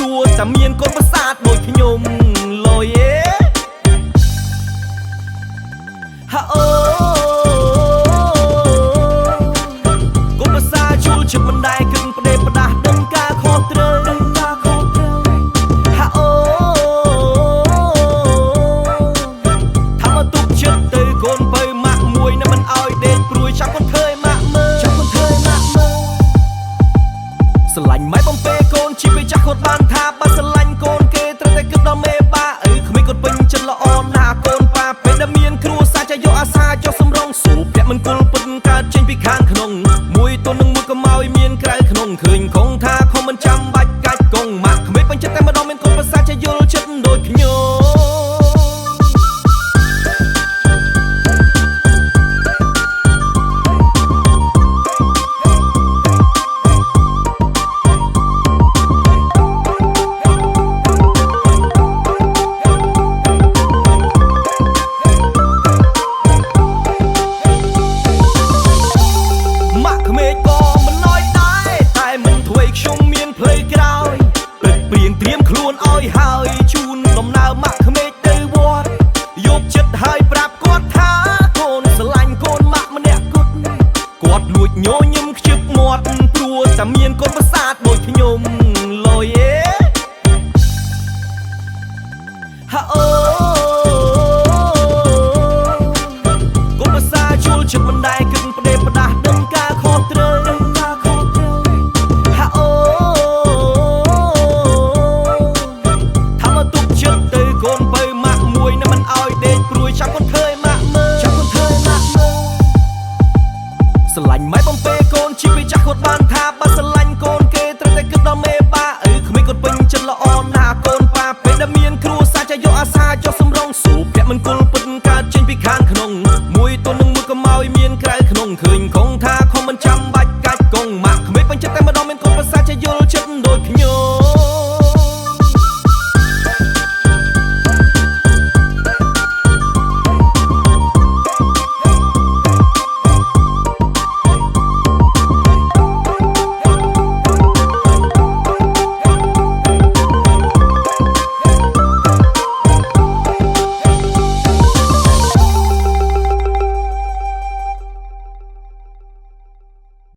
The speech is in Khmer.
រួតែមានកូនប្រសាទដូចខ្ញុំលយហាអូកូនប្រសាជូលជិបមិនដែរគឹងផ្ដេផ្ដាស់ដឹងការខុសត្រូវហាអូថាមកទុកចិត្តទៅកូនបើម៉ាក់មួយនៅមិនអោយដេកព្រួយចាំកូនធ្វើម៉ាក់មើលស្រឡាញ់ម៉ែបំពេកូនជីវិតចាស់គាត់បានថាបើស្រឡាញ់កូនគេត្រូវតែគិតដល់មេបាក្មេងគាត់ពេញចិត្តល្អណាស់កូនប៉ាពេលដែលមានគ្រួសារចាយកអាសាយកសម្រងស៊ូភ័ក្រមិនគល់ពិតកើតចេញពីខាងក្នុងមួយទល់នឹងមួយក៏មកមានក្រៅក្នុងឃើញគង់ថាខំមិនចាំបាច់កាច់កងម៉ាក់ក្មេងពេញចិត្តតែម្ដងមានកូនប្រសាចាយល់ចិត្តដូចខ្ញុំខ្លួនឲ្យហើយជូនដំណើរម៉ាក់ក្មេក